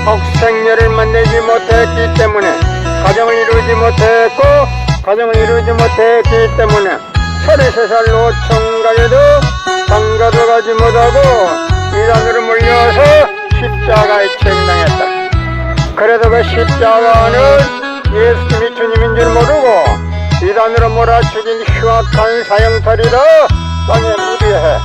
독생녀를 만나지 못했기 때문에 가정을 이루지 못했고, 가정을 이루지 못했기 때문에 33살 노총각에도 장가도 가지 못하고 이단으로 몰려서 십자가에 책당했다. 그래도 그 십자가는 예수님이 주님인 줄 모르고 이단으로 몰아 죽인 흉악한 사형살이라 땅에 무디해.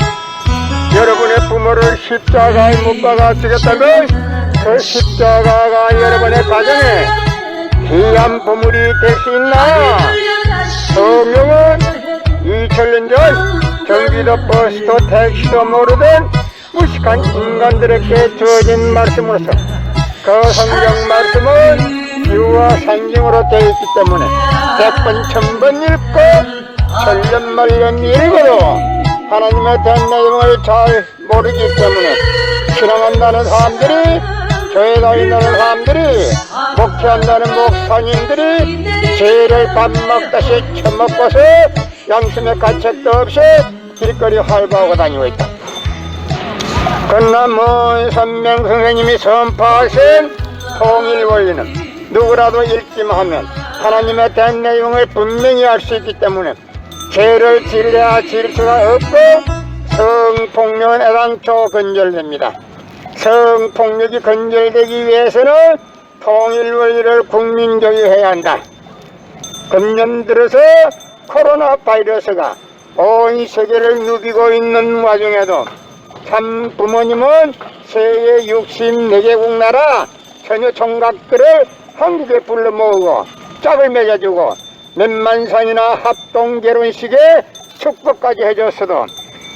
여러분의 부모를 십자가에 못 박아 죽였다면 그 십자가가 여러분의 가정에 귀한 보물이 될 수 있나? 성경은 2000년 전 경기도 버스도 택시도 모르던 무식한 인간들에게 주어진 말씀으로서 그 성경 말씀은 유와 상징으로 되어 있기 때문에 100번 1000번 읽고 천년만년 읽어도 하나님의 대한 내용을 잘 모르기 때문에 신앙한다는 사람들이, 교회 다닌다는 사람들이, 목회한다는 목사님들이 죄를 밥 먹다시 처먹고서 양심의 가책도 없이 길거리 활보하고 다니고 있다. 그러나 문선명 선생님이 선포하신 통일 원리는 누구라도 읽기만 하면 하나님의 대한 내용을 분명히 알 수 있기 때문에 죄를 지려야 지을 수가 없고 성폭력은 애당초 건절됩니다. 성폭력이 건절되기 위해서는 통일 원리를 국민교육해야 한다. 금년 들어서 코로나 바이러스가 온 세계를 누비고 있는 와중에도 참 부모님은 세계 64개국 나라 처녀 총각들을 한국에 불러 모으고 짝을 맺어주고 몇만상이나 합동 결혼식에 축복까지 해줬어도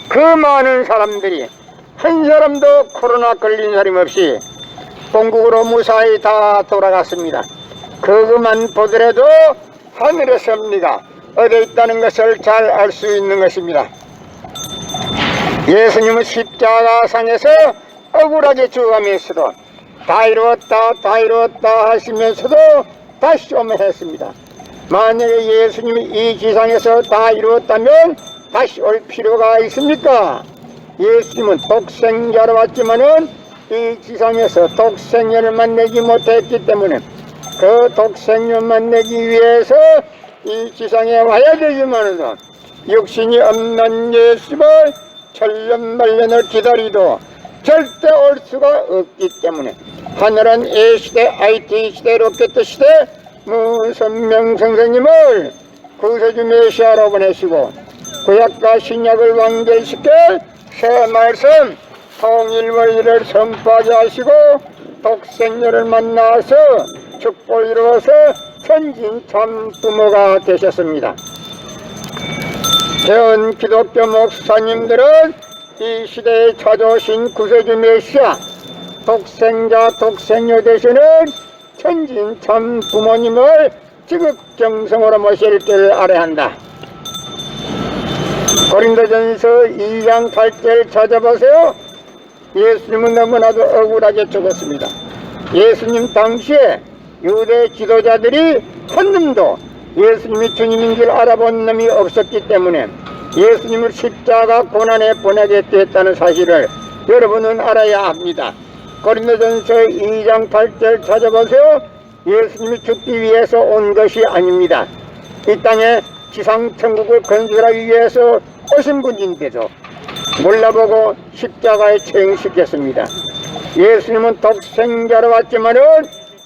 그 많은 사람들이 한 사람도 코로나 걸린 사람 없이 본국으로 무사히 다 돌아갔습니다. 그것만 보더라도 하늘의 섭리가 어디에 있다는 것을 잘 알 수 있는 것입니다. 예수님은 십자가상에서 억울하게 죽어가면서도 다 이루었다 다 이루었다 하시면서도 다시 오면 했습니다. 만약에 예수님이 이 지상에서 다 이루었다면 다시 올 필요가 있습니까? 예수님은 독생자로 왔지만은 이 지상에서 독생녀를 만나지 못했기 때문에 그 독생녀 만나기 위해서 이 지상에 와야 되지만은 육신이 없는 예수님을 천년만년을 기다리도 절대 올 수가 없기 때문에 하늘은 A시대, IT 시대, 로켓 시대 문선명 선생님을 구세주 메시아로 보내시고 구약과 신약을 완결시켜 새 말씀 통일 원리를 선포하게 하시고 독생녀를 만나서 축복을 이루어서 천진 참 부모가 되셨습니다. 전 기독교 목사님들은 이 시대에 찾아오신 구세주 메시아 독생자 독생녀 되시는 천진 참 부모님을 지극정성으로 모실 줄 알아야 한다. 고린도전서 2장 8절 찾아보세요. 예수님은 너무나도 억울하게 죽었습니다. 예수님 당시에 유대 지도자들이 한 놈도 예수님이 주님인 줄 알아본 놈이 없었기 때문에 예수님을 십자가 고난에 보내게 됐다는 사실을 여러분은 알아야 합니다. 고린도전서 2장 8절 찾아보세요. 예수님이 죽기 위해서 온 것이 아닙니다. 이 땅에 지상천국을 건설하기 위해서 오신 분인데도 몰라보고 십자가에 처형시켰습니다. 예수님은 독생자로 왔지만은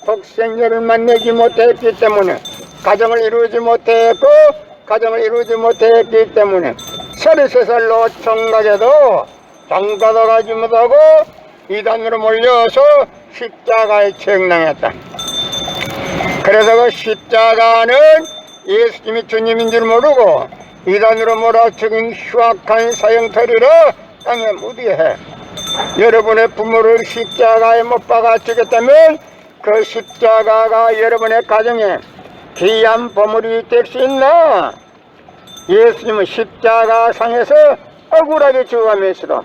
독생자를 만나지 못했기 때문에 가정을 이루지 못했고 가정을 이루지 못했기 때문에 33살 노총각에도 장가도 가지 못하고 이단으로 몰려서 십자가에 처형당했다. 그래서 그 십자가는 예수님이 주님인 줄 모르고 이단으로 몰아 죽인 흉악한 사형터리라 땅에 무디해. 여러분의 부모를 십자가에 못 박아 죽였다면 그 십자가가 여러분의 가정에 귀한 보물이 될 수 있나? 예수님은 십자가 상에서 억울하게 죽어가면서도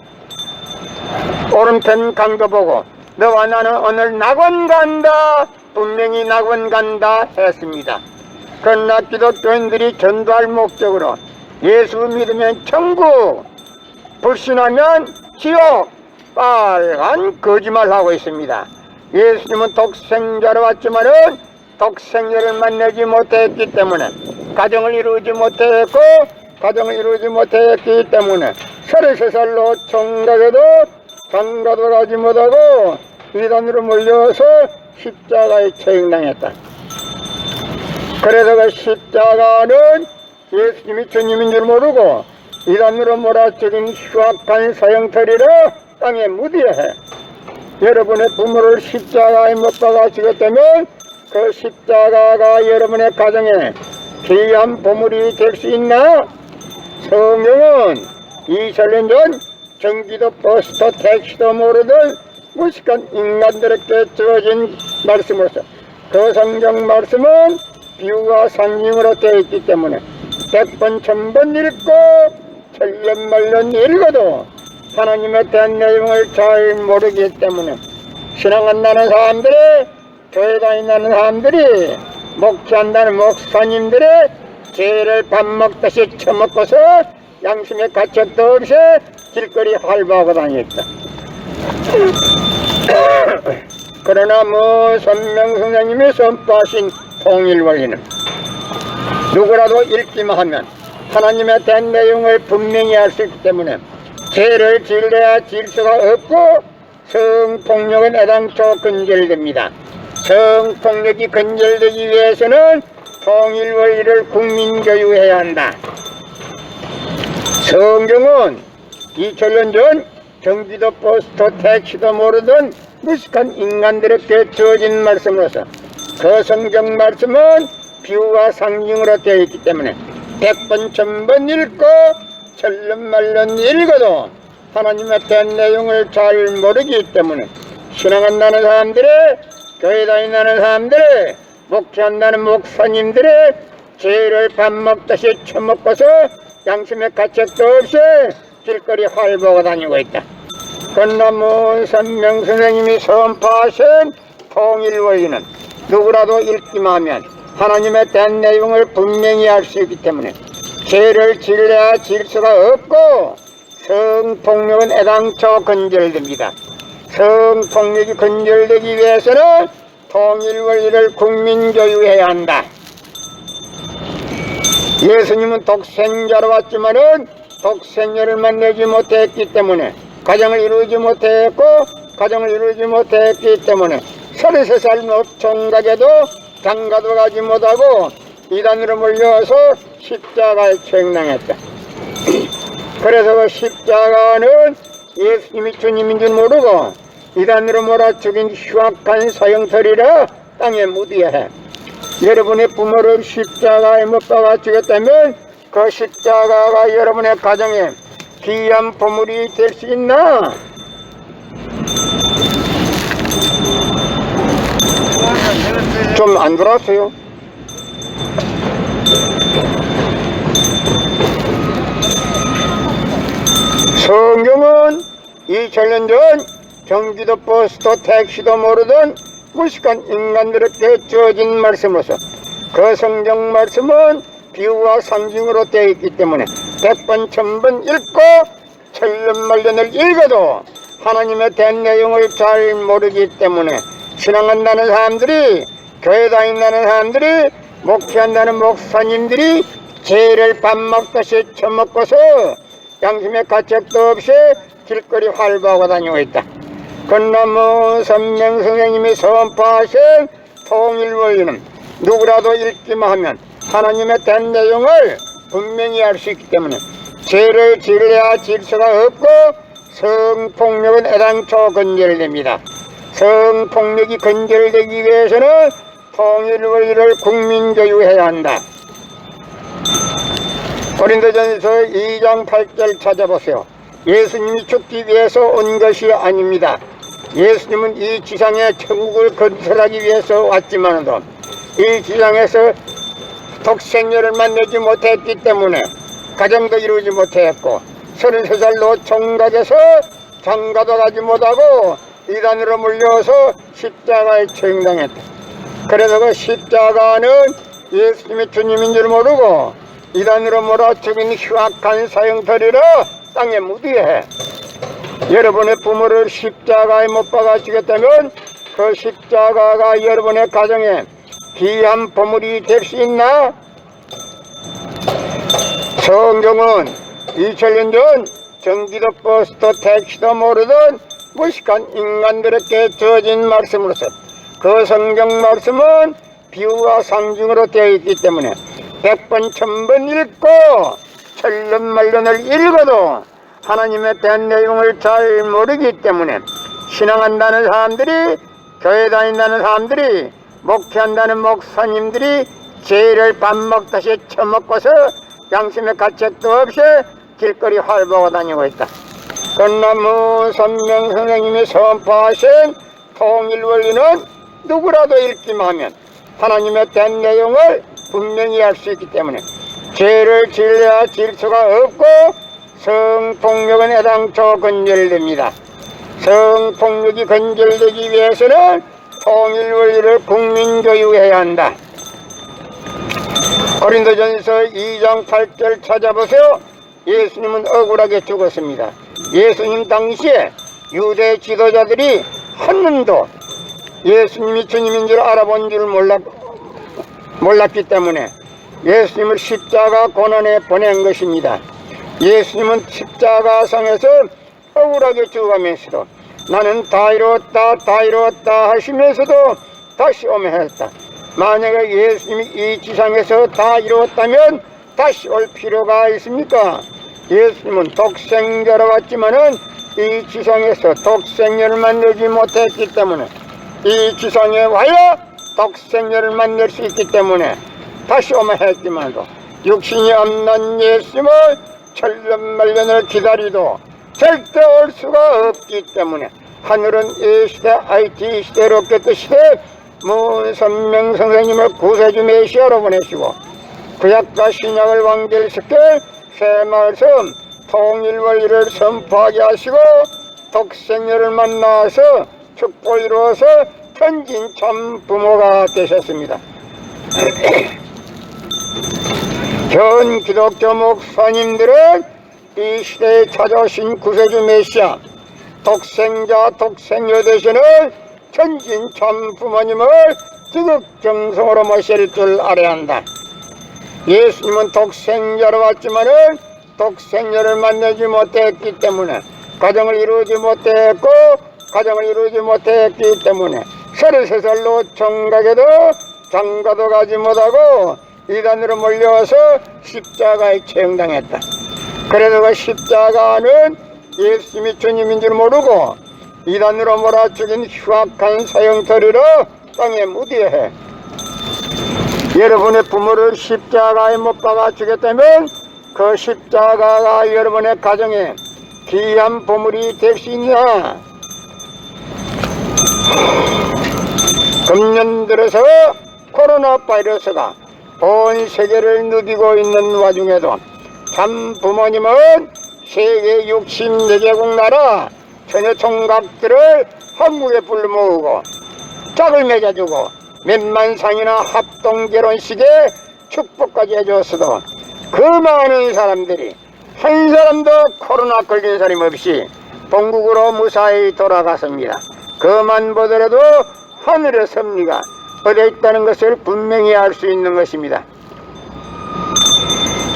오른편 강도 보고 너와 나는 오늘 낙원 간다, 분명히 낙원 간다 했습니다. 그러나 기독교인들이 전도할 목적으로 예수 믿으면 천국, 불신하면 지옥, 빨간 거짓말하고 있습니다. 예수님은 독생자로 왔지만은 독생자를 만나지 못했기 때문에 가정을 이루지 못했고 가정을 이루지 못했기 때문에 33살로 총각에도 장가도 가지 못하고 이단으로 몰려서 십자가에 처형당했다. 그래서 그 십자가는 예수님이 주님인 줄 모르고 이단으로 몰아쳐진 흉악한 사형터리로 땅에 묻어야 해. 여러분의 부모를 십자가에 못 박아 죽였다면 그 십자가가 여러분의 가정에 귀한 보물이 될 수 있나? 성경은 2000년 전 경기도 버스터 택시도 모르던 무식한 인간들에게 주어진 말씀으로서 그 성경 말씀은 비유와 상징으로 되어 있기 때문에 100번 1000번 읽고 천년만년 읽어도 하나님에 대한 내용을 잘 모르기 때문에 신앙 안 나는 사람들이, 교회 다닌다는 사람들이, 목회한다는 목사님들이 죄를 밥 먹듯이 처먹고서 양심의 가책도 없이 길거리 활보하고 다녔다. 그러나 선명 선생님이 선포하신 통일원리는 누구라도 읽기만 하면 하나님에 대한 내용을 분명히 알 수 있기 때문에 죄를 지으려야 지을 수가 없고 성폭력은 애당초 근절됩니다. 성폭력이 근절되기 위해서는 통일원리를 국민교육해야 한다. 성경은 2000년 전 경기도 버스터 택시도 모르던 무식한 인간들에게 주어진 말씀으로서 그 성경 말씀은 비유와 상징으로 되어 있기 때문에 100번 1000번 읽고 천년만년 읽어도 하나님에 대한 내용을 잘 모르기 때문에 신앙 안 나는 사람들이, 교회 다닌다는 사람들이, 목회한다는 목사님들이 죄를 밥 먹듯이 처먹고서 양심의 가책도 없이 길거리 활보하고 다니고 있다. 그러나 선명 선생님이 선포하신 통일원리는 누구라도 읽기만 하면 하나님에 대한 내용을 분명히 알 수 있기 때문에 죄를 지으려야 지을 수가 없고 성폭력은 애당초 근절됩니다. 성폭력이 근절되기 위해서는 통일원리를 국민교육해야 한다. 예수님은 독생자로 왔지만은 독생자를 만나지 못했기 때문에 가정을 이루지 못했고 가정을 이루지 못했기 때문에 33살 총각에도 장가도 가지 못하고 이단으로 몰려서 십자가에 처형당했다. 그래서 그 십자가는 예수님이 주님인 줄 모르고 이단으로 몰아 죽인 흉악한 사형터리라 땅에 묻어야 해. 여러분의 부모를 십자가에 못 박아 죽였다면 그 십자가가 여러분의 가정에 귀한 보물이 될 수 있나? 좀 안 들어왔어요? 성경은 2000년 전 경기도 버스터 택시도 모르던 무식한 인간들에게 주어진 말씀으로서 그 성경 말씀은 비유와 상징으로 되어 있기 때문에 100번 1000번 읽고 천년만년을 읽어도 하나님에 대한 내용을 잘 모르기 때문에 신앙한다는 사람들이, 교회 다닌다는 사람들이, 목회한다는 목사님들이 죄를 밥 먹듯이 처먹고서 양심의 가책도 없이 길거리 활보하고 다니고 있다. 그러나 선명 선생님이 선포하신 통일원리는 누구라도 읽기만 하면 하나님에 대한 내용을 분명히 알 수 있기 때문에 죄를 지으려야 지을 수가 없고 성폭력은 애당초 근절됩니다. 성폭력이 근절되기 위해서는 통일원리를 국민교육해야 한다. 고린도전서 2장 8절 찾아보세요. 예수님이 죽기 위해서 온 것이 아닙니다. 예수님은 이 지상에 천국을 건설하기 위해서 왔지만도 이 지상에서 독생녀를 만나지 못했기 때문에 가정도 이루지 못했고 33살로 총각에서 장가도 가지 못하고 이단으로 물려서 십자가에 처형당했다. 그래서 그 십자가는 예수님이 주님인 줄 모르고 이단으로 몰아 죽인 흉악한 사형터리로 땅에 묻어야 해. 여러분의 부모를 십자가에 못 박아 죽였다면 그 십자가가 여러분의 가정에 귀한 보물이 될 수 있나? 성경은 2000년 전 전기도 버스도 택시도 모르던 무식한 인간들에게 주어진 말씀으로서 그 성경 말씀은 비유와 상징으로 되어 있기 때문에 100번 1000번 읽고 천년만년을 읽어도 하나님에 대한 내용을 잘 모르기 때문에 신앙한다는 사람들이, 교회 다닌다는 사람들이, 목회한다는 목사님들이 죄를 밥 먹듯이 처먹고서 양심의 가책도 없이 길거리 활보하고 다니고 있다. 그러나 무선명 선생님이 선포하신 통일원리는 누구라도 읽기만 하면 하나님에 대한 내용을 분명히 알 수 있기 때문에 죄를 지려야 질 수가 없고 성폭력은 애당초 건절됩니다. 성폭력이 건절되기 위해서는 통일원리를 국민교육해야 한다. 고린도전서 2장 8절 찾아보세요. 예수님은 억울하게 죽었습니다. 예수님 당시에 유대 지도자들이 한 놈도 예수님이 주님인 줄 알아본 줄 몰랐기 때문에 예수님을 십자가 고난에 보낸 것입니다. 예수님은 십자가상에서 억울하게 죽어가면서도 나는 다 이루었다 하시면서도 다시 오면 했다. 만약에 예수님이 이 지상에서 다 이루었다면 다시 올 필요가 있습니까? 예수님은 독생자로 왔지만은 이 지상에서 독생자를 만나지 못했기 때문에 이 지상에 와야 독생자를 만날 수 있기 때문에 다시 오면 했지만도 육신이 없는 예수님을 천년만년을 기다리도 절대 올 수가 없기 때문에 하늘은 이 시대 IT 시대 로켓 시대 무선명 선생님을 구세주 메시아로 보내시고 구약과 신약을 완결시켜 새 말씀 통일원리를 선포하게 하시고 독생녀를 만나서 축복을 이루어서 천진 참 부모가 되셨습니다. 현 기독교 목사님들은 이 시대에 찾아오신 구세주 메시아 독생자 독생녀 되시는 천진 참 부모님을 지극정성으로 모실 줄 알아야 한다. 예수님은 독생자로 왔지만은 독생녀를 만나지 못했기 때문에 가정을 이루지 못했고 가정을 이루지 못했기 때문에 33살로 총각에도 장가도 가지 못하고 이단으로 몰려와서 십자가에 처형당했다. 그래도 그 십자가는 예수님이 주님인 줄 모르고 이단으로 몰아죽인 흉악한 사형터리로 땅에 묻어야 해. 여러분의 부모를 십자가에 못 박아 주겠다면 그 십자가가 여러분의 가정에 귀한 보물이 될 수 있냐? 금년 들어서 코로나 바이러스가 온 세계를 누비고 있는 와중에도 참 부모님은 세계 64개국 나라 처녀 총각들을 한국에 불러모으고 짝을 맺어주고 몇만 상이나 합동 결혼식에 축복까지 해줬어도 그 많은 사람들이 한 사람도 코로나 걸린 사람 없이 본국으로 무사히 돌아갔습니다. 그만 보더라도 하늘의 섭리가 어디에 있다는 것을 분명히 알 수 있는 것입니다.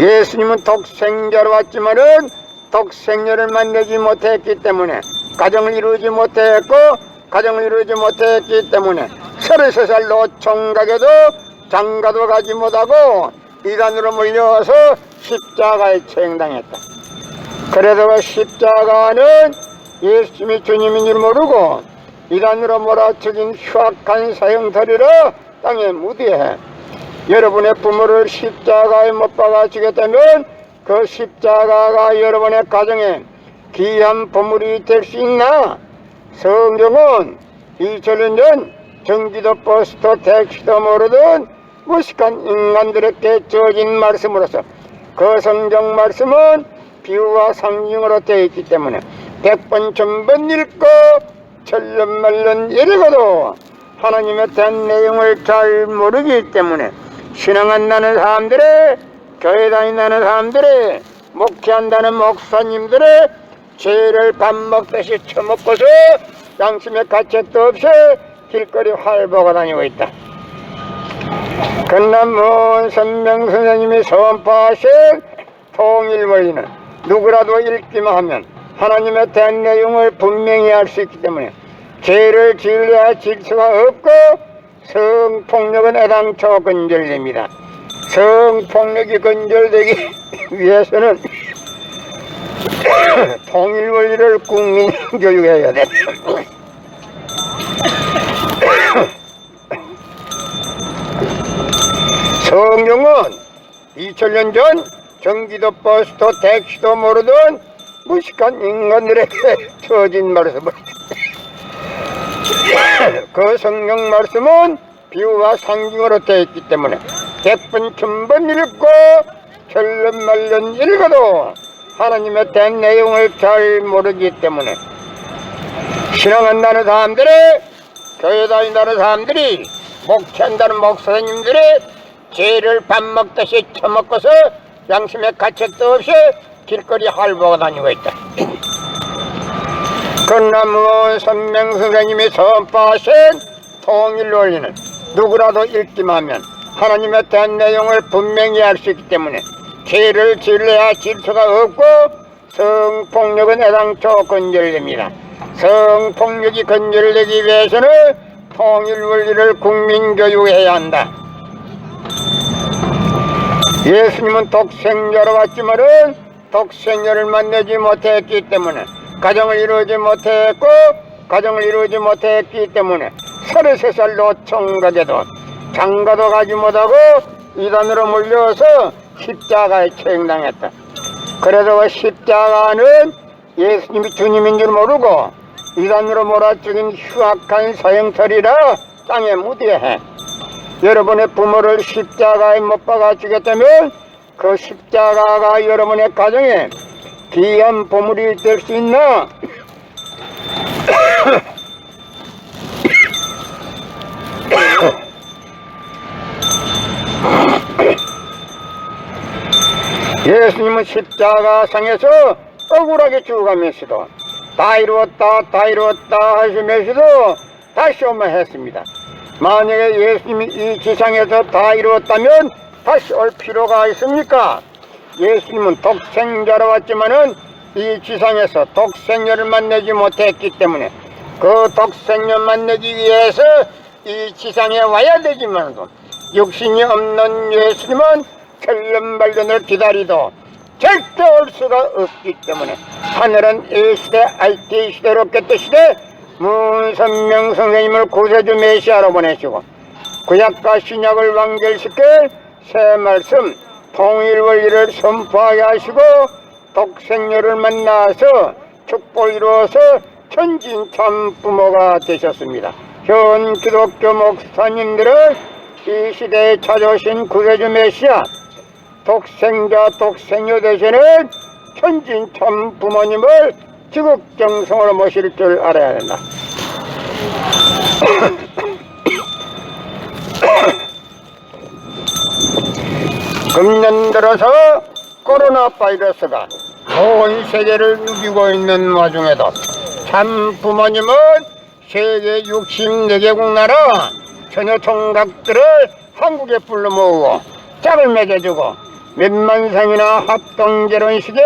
예수님은 독생자로 왔지만은 독생녀를 만나지 못했기 때문에 가정을 이루지 못했고 가정을 이루지 못했기 때문에 33살로 총각에도 장가도 가지 못하고 이단으로 몰려와서 십자가에 처형당했다. 그래서 그 십자가는 예수님이 주님인 줄 모르고 이단으로 몰아죽인 흉악한 사형터리로 땅에 묻어야 해. 여러분의 부모를 십자가에 못 박아 주겠다면 그 십자가가 여러분의 가정에 귀한 보물이 될 수 있나? 성경은 2000년 전 전기도 버스도 택시도 모르던 무식한 인간들에게 주어진 말씀으로서 그 성경 말씀은 비유와 상징으로 되어 있기 때문에 100번 1000번 읽고 천년만년 읽어도 하나님에 대한 내용을 잘 모르기 때문에 신앙한다는 사람들의 교회 다닌다는 사람들의 목회한다는 목사님들의 죄를 밥 먹듯이 처먹고서 양심의 가책도 없이 길거리 활보가 다니고 있다. 그러나 먼 선명 선생님이 선포하신 통일 원리는 누구라도 읽기만 하면 하나님의 대한 내용을 분명히 알 수 있기 때문에 죄를 지으려 질서가 없고 성폭력은 애당초 건절됩니다. 성폭력이 건절되기 위해서는 통일 원리를 국민 교육해야 돼. 성경은 2000년 전 전기도 버스도 택시도 모르던 무식한 인간들에게 주어진 말씀을 그 성경 말씀은 비유와 상징으로 되어 있기 때문에 100번 1000번 읽고 결론 말론 읽어도 하나님에 대한 내용을 잘 모르기 때문에 신앙한다는 사람들이, 교회 다닌다는 사람들이, 목회한다는 목사님들이 죄를 밥 먹듯이 처먹고서 양심의 가책도 없이 길거리 활보가 다니고 있다. 그러나 뭐 선명 선생님이 선포하신 통일 원리는 누구라도 읽기만 하면 하나님에 대한 내용을 분명히 알 수 있기 때문에 죄를 지으려야 질서가 없고 성폭력은 애당초 건절됩니다. 성폭력이 건절되기 위해서는 통일 원리를 국민교육해야 한다. 예수님은 독생자로 왔지만은 독생자를 만나지 못했기 때문에 가정을 이루지 못했고 가정을 이루지 못했기 때문에 33살 노총각에도 장가도 가지 못하고 이단으로 몰려서 십자가에 처형당했다. 그래서 십자가는 예수님이 주님인 줄 모르고 이단으로 몰아죽인 흉악한 사형털이라 땅에 묻어야 해. 여러분의 부모를 십자가에 못 박아 죽였다면 그 십자가가 여러분의 가정에 귀한 보물이 될 수 있나? 예수님은 십자가상에서 억울하게 죽어가면서도 다 이루었다 다 이루었다 하시면서도 다시 오면 했습니다. 만약에 예수님이 이 지상에서 다 이루었다면 다시 올 필요가 있습니까? 예수님은 독생자로 왔지만은 이 지상에서 독생녀를 만나지 못했기 때문에 그 독생녀 만나기 위해서 이 지상에 와야 되지만도 육신이 없는 예수님은 천년발전을 기다리도 절대 올 수가 없기 때문에 하늘은 이 시대 IT 시대로 깼던 시대 문선명 선생님을 구세주 메시아로 보내시고 구약과 신약을 완결시켜 새 말씀 통일 원리를 선포하게 하시고 독생녀를 만나서 축복을 이루어서 천진참 부모가 되셨습니다. 현 기독교 목사님들은 이 시대에 찾아오신 구세주 메시아 독생자 독생녀 대신에 천진참 부모님을 지극정성으로 모실 줄 알아야 된다. 금년 들어서 코로나 바이러스가 온 세계를 누비고 있는 와중에도 참 부모님은 세계 64개국 나라 처녀 총각들을 한국에 불러 모으고 짝을 맺어주고 몇만상이나 합동결혼식에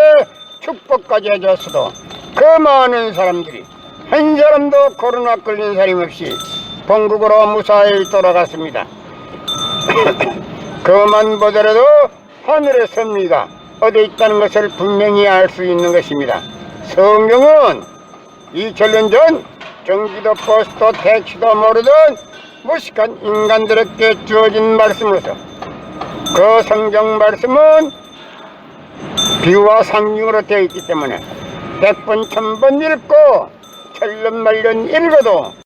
축복까지 해줬어도 그 많은 사람들이 한 사람도 코로나 걸린 사람 없이 본국으로 무사히 돌아갔습니다. 그만 보더라도 하늘의 섭리가 어디 있다는 것을 분명히 알 수 있는 것입니다. 성경은 2000년 전 전기도 버스도 택시도 모르던 무식한 인간들에게 주어진 말씀으로서 그 성경 말씀은 비유와 상징으로 되어 있기 때문에 100번 1000번 읽고 천년만년 읽어도